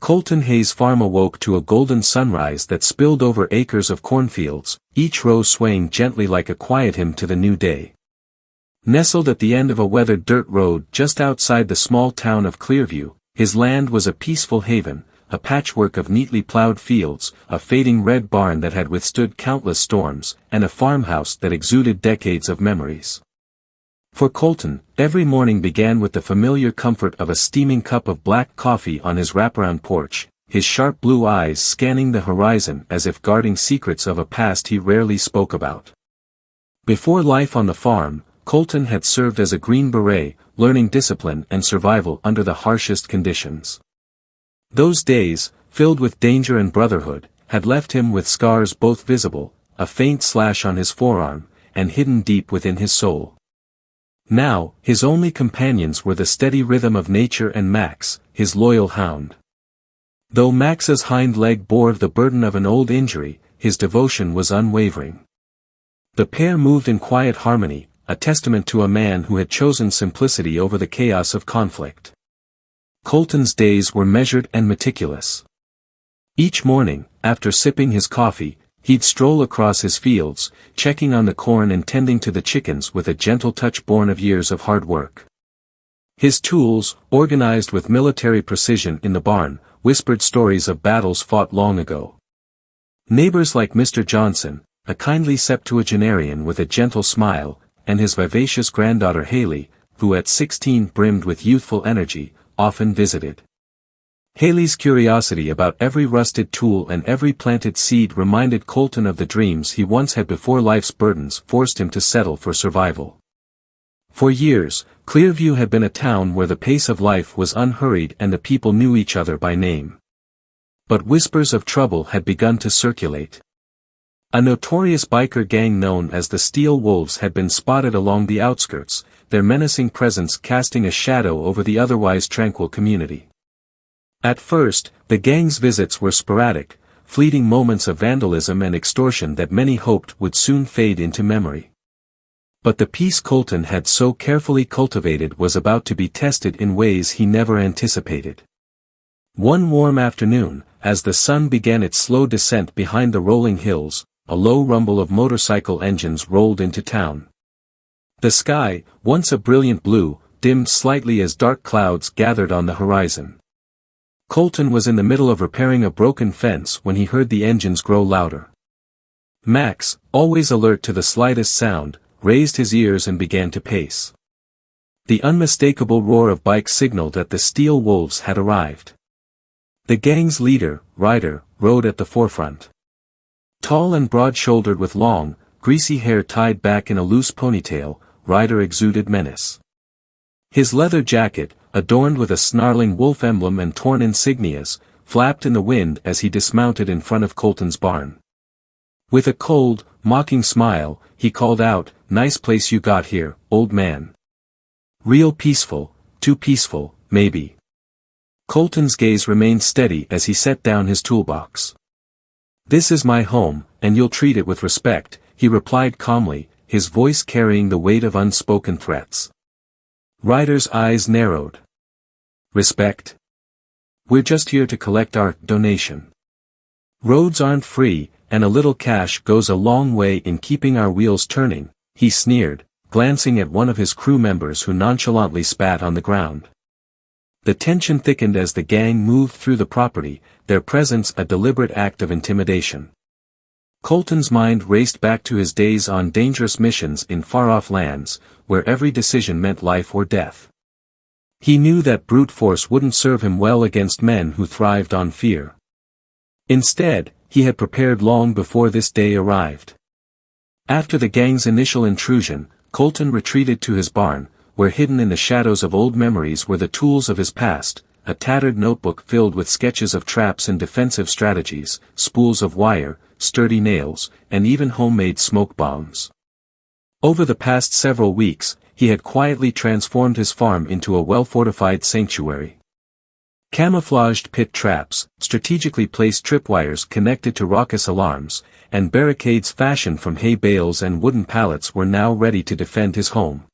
Colton Hayes' farm awoke to a golden sunrise that spilled over acres of cornfields, each row swaying gently like a quiet hymn to the new day. Nestled at the end of a weathered dirt road just outside the small town of Clearview, his land was a peaceful haven, a patchwork of neatly plowed fields, a fading red barn that had withstood countless storms, and a farmhouse that exuded decades of memories. For Colton, every morning began with the familiar comfort of a steaming cup of black coffee on his wraparound porch, his sharp blue eyes scanning the horizon as if guarding secrets of a past he rarely spoke about. Before life on the farm, Colton had served as a Green Beret, learning discipline and survival under the harshest conditions. Those days, filled with danger and brotherhood, had left him with scars both visible, a faint slash on his forearm, and hidden deep within his soul. Now, his only companions were the steady rhythm of nature and Max, his loyal hound. Though Max's hind leg bore the burden of an old injury, his devotion was unwavering. The pair moved in quiet harmony, a testament to a man who had chosen simplicity over the chaos of conflict. Colton's days were measured and meticulous. Each morning, after sipping his coffee, he'd stroll across his fields, checking on the corn and tending to the chickens with a gentle touch born of years of hard work. His tools, organized with military precision in the barn, whispered stories of battles fought long ago. Neighbors like Mr. Johnson, a kindly septuagenarian with a gentle smile, and his vivacious granddaughter Haley, who at 16 brimmed with youthful energy, often visited. Haley's curiosity about every rusted tool and every planted seed reminded Colton of the dreams he once had before life's burdens forced him to settle for survival. For years, Clearview had been a town where the pace of life was unhurried and the people knew each other by name. But whispers of trouble had begun to circulate. A notorious biker gang known as the Steel Wolves had been spotted along the outskirts, their menacing presence casting a shadow over the otherwise tranquil community. At first, the gang's visits were sporadic, fleeting moments of vandalism and extortion that many hoped would soon fade into memory. But the peace Colton had so carefully cultivated was about to be tested in ways he never anticipated. One warm afternoon, as the sun began its slow descent behind the rolling hills, a low rumble of motorcycle engines rolled into town. The sky, once a brilliant blue, dimmed slightly as dark clouds gathered on the horizon. Colton was in the middle of repairing a broken fence when he heard the engines grow louder. Max, always alert to the slightest sound, raised his ears and began to pace. The unmistakable roar of bikes signaled that the Steel Wolves had arrived. The gang's leader, Ryder, rode at the forefront. Tall and broad-shouldered with long, greasy hair tied back in a loose ponytail, Ryder exuded menace. His leather jacket, adorned with a snarling wolf emblem and torn insignias, flapped in the wind as he dismounted in front of Colton's barn. With a cold, mocking smile, he called out, "Nice place you got here, old man. Real peaceful, too peaceful, maybe." Colton's gaze remained steady as he set down his toolbox. "This is my home, and you'll treat it with respect," he replied calmly, his voice carrying the weight of unspoken threats. Ryder's eyes narrowed. "Respect? We're just here to collect our donation. Roads aren't free, and a little cash goes a long way in keeping our wheels turning," he sneered, glancing at one of his crew members who nonchalantly spat on the ground. The tension thickened as the gang moved through the property, their presence a deliberate act of intimidation. Colton's mind raced back to his days on dangerous missions in far-off lands, where every decision meant life or death. He knew that brute force wouldn't serve him well against men who thrived on fear. Instead, he had prepared long before this day arrived. After the gang's initial intrusion, Colton retreated to his barn, where hidden in the shadows of old memories were the tools of his past, a tattered notebook filled with sketches of traps and defensive strategies, spools of wire, sturdy nails, and even homemade smoke bombs. Over the past several weeks, he had quietly transformed his farm into a well-fortified sanctuary. Camouflaged pit traps, strategically placed tripwires connected to raucous alarms, and barricades fashioned from hay bales and wooden pallets were now ready to defend his home.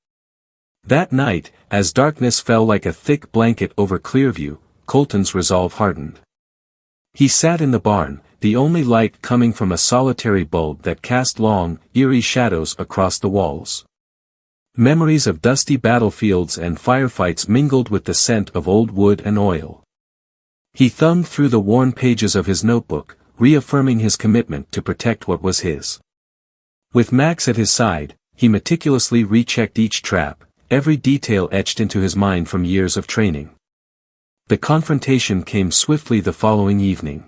That night, as darkness fell like a thick blanket over Clearview, Colton's resolve hardened. He sat in the barn, the only light coming from a solitary bulb that cast long, eerie shadows across the walls. Memories of dusty battlefields and firefights mingled with the scent of old wood and oil. He thumbed through the worn pages of his notebook, reaffirming his commitment to protect what was his. With Max at his side, he meticulously rechecked each trap, every detail etched into his mind from years of training. The confrontation came swiftly the following evening.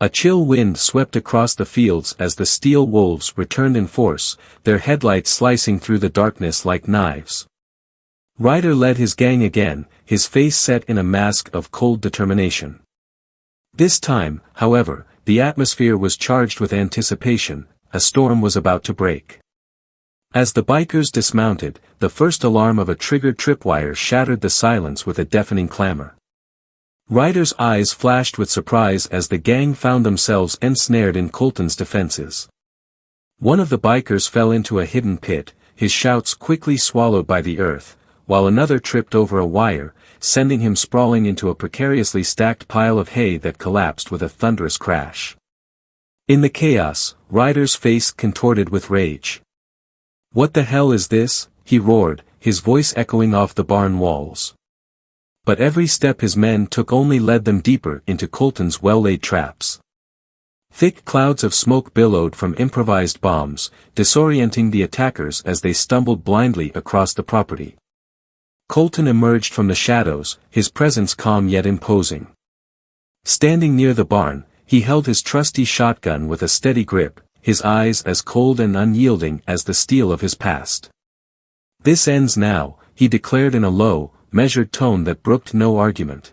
A chill wind swept across the fields as the steel wolves returned in force, their headlights slicing through the darkness like knives. Ryder led his gang again, his face set in a mask of cold determination. This time, however, the atmosphere was charged with anticipation, a storm was about to break. As the bikers dismounted, the first alarm of a triggered tripwire shattered the silence with a deafening clamor. Ryder's eyes flashed with surprise as the gang found themselves ensnared in Colton's defenses. One of the bikers fell into a hidden pit, his shouts quickly swallowed by the earth, while another tripped over a wire, sending him sprawling into a precariously stacked pile of hay that collapsed with a thunderous crash. In the chaos, Ryder's face contorted with rage. "What the hell is this?" he roared, his voice echoing off the barn walls. But every step his men took only led them deeper into Colton's well-laid traps. Thick clouds of smoke billowed from improvised bombs, disorienting the attackers as they stumbled blindly across the property. Colton emerged from the shadows, his presence calm yet imposing. Standing near the barn, he held his trusty shotgun with a steady grip, his eyes as cold and unyielding as the steel of his past. "This ends now," he declared in a low, measured tone that brooked no argument.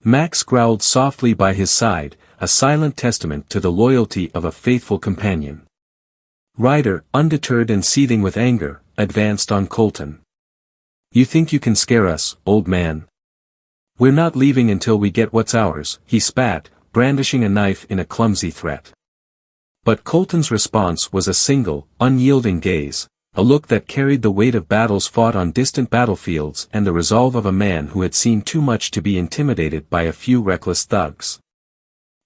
Max growled softly by his side, a silent testament to the loyalty of a faithful companion. Ryder, undeterred and seething with anger, advanced on Colton. "You think you can scare us, old man? We're not leaving until we get what's ours," he spat, brandishing a knife in a clumsy threat. But Colton's response was a single, unyielding gaze, a look that carried the weight of battles fought on distant battlefields and the resolve of a man who had seen too much to be intimidated by a few reckless thugs.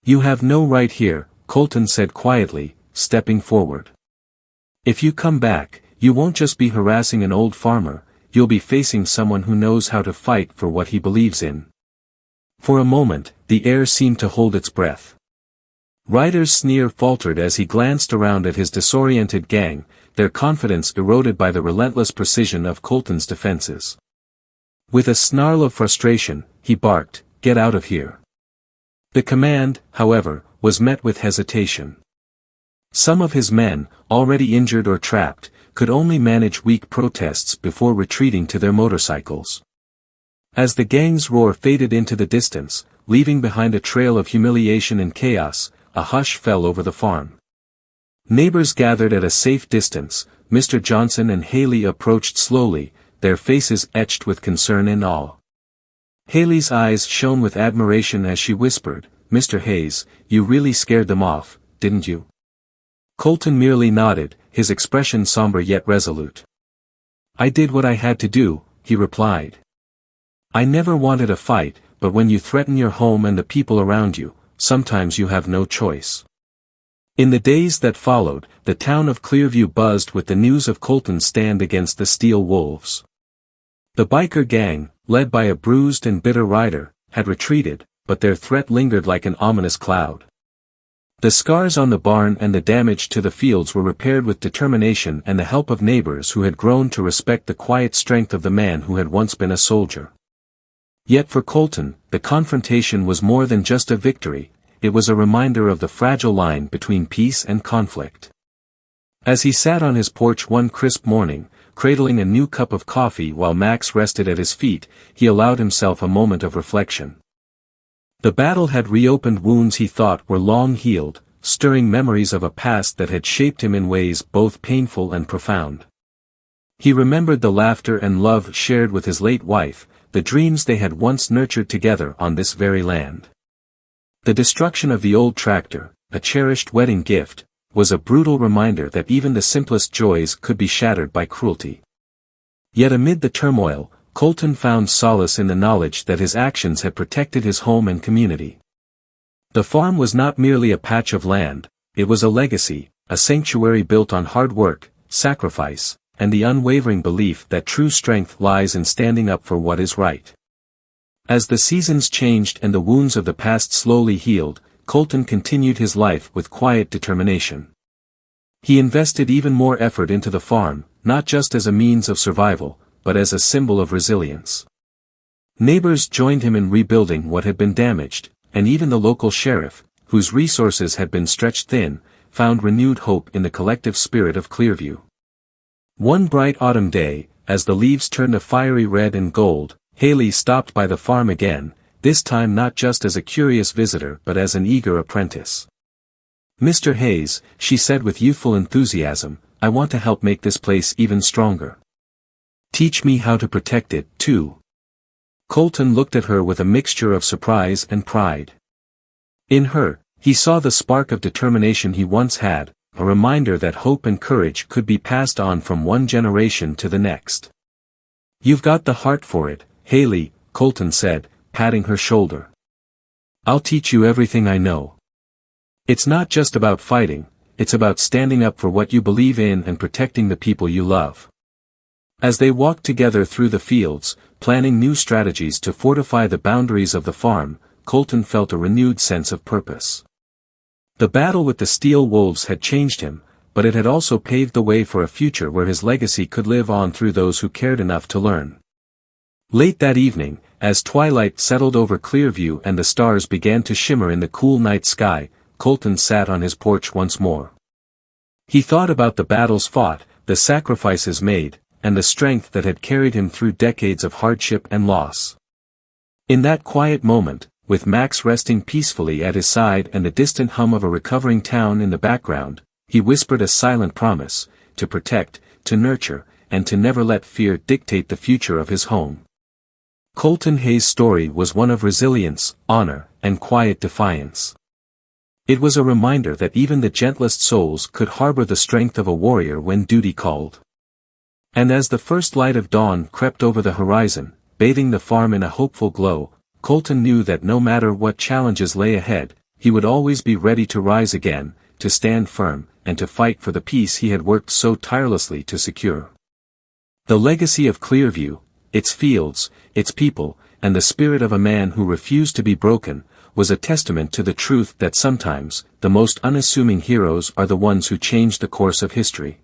"You have no right here," Colton said quietly, stepping forward. "If you come back, you won't just be harassing an old farmer, you'll be facing someone who knows how to fight for what he believes in." For a moment, the air seemed to hold its breath. Ryder's sneer faltered as he glanced around at his disoriented gang, their confidence eroded by the relentless precision of Colton's defenses. With a snarl of frustration, he barked, "Get out of here." The command, however, was met with hesitation. Some of his men, already injured or trapped, could only manage weak protests before retreating to their motorcycles. As the gang's roar faded into the distance, leaving behind a trail of humiliation and chaos, a hush fell over the farm. Neighbors gathered at a safe distance. Mr. Johnson and Haley approached slowly, their faces etched with concern and awe. Haley's eyes shone with admiration as she whispered, "Mr. Hayes, you really scared them off, didn't you?" Colton merely nodded, his expression somber yet resolute. "I did what I had to do," he replied. "I never wanted a fight, but when you threaten your home and the people around you, sometimes you have no choice." In the days that followed, the town of Clearview buzzed with the news of Colton's stand against the Steel Wolves. The biker gang, led by a bruised and bitter Ryder, had retreated, but their threat lingered like an ominous cloud. The scars on the barn and the damage to the fields were repaired with determination and the help of neighbors who had grown to respect the quiet strength of the man who had once been a soldier. Yet for Colton, the confrontation was more than just a victory, it was a reminder of the fragile line between peace and conflict. As he sat on his porch one crisp morning, cradling a new cup of coffee while Max rested at his feet, he allowed himself a moment of reflection. The battle had reopened wounds he thought were long healed, stirring memories of a past that had shaped him in ways both painful and profound. He remembered the laughter and love shared with his late wife, the dreams they had once nurtured together on this very land. The destruction of the old tractor, a cherished wedding gift, was a brutal reminder that even the simplest joys could be shattered by cruelty. Yet amid the turmoil, Colton found solace in the knowledge that his actions had protected his home and community. The farm was not merely a patch of land, it was a legacy, a sanctuary built on hard work, sacrifice, and the unwavering belief that true strength lies in standing up for what is right. As the seasons changed and the wounds of the past slowly healed, Colton continued his life with quiet determination. He invested even more effort into the farm, not just as a means of survival, but as a symbol of resilience. Neighbors joined him in rebuilding what had been damaged, and even the local sheriff, whose resources had been stretched thin, found renewed hope in the collective spirit of Clearview. One bright autumn day, as the leaves turned a fiery red and gold, Haley stopped by the farm again, this time not just as a curious visitor but as an eager apprentice. "Mr. Hayes," she said with youthful enthusiasm, "I want to help make this place even stronger. Teach me how to protect it, too." Colton looked at her with a mixture of surprise and pride. In her, he saw the spark of determination he once had, a reminder that hope and courage could be passed on from one generation to the next. "You've got the heart for it, Haley," Colton said, patting her shoulder. "I'll teach you everything I know. It's not just about fighting, it's about standing up for what you believe in and protecting the people you love." As they walked together through the fields, planning new strategies to fortify the boundaries of the farm, Colton felt a renewed sense of purpose. The battle with the steel wolves had changed him, but it had also paved the way for a future where his legacy could live on through those who cared enough to learn. Late that evening, as twilight settled over Clearview and the stars began to shimmer in the cool night sky, Colton sat on his porch once more. He thought about the battles fought, the sacrifices made, and the strength that had carried him through decades of hardship and loss. In that quiet moment, with Max resting peacefully at his side and the distant hum of a recovering town in the background, he whispered a silent promise, to protect, to nurture, and to never let fear dictate the future of his home. Colton Hayes' story was one of resilience, honor, and quiet defiance. It was a reminder that even the gentlest souls could harbor the strength of a warrior when duty called. And as the first light of dawn crept over the horizon, bathing the farm in a hopeful glow, Colton knew that no matter what challenges lay ahead, he would always be ready to rise again, to stand firm, and to fight for the peace he had worked so tirelessly to secure. The legacy of Clearview, its fields, its people, and the spirit of a man who refused to be broken, was a testament to the truth that sometimes, the most unassuming heroes are the ones who change the course of history.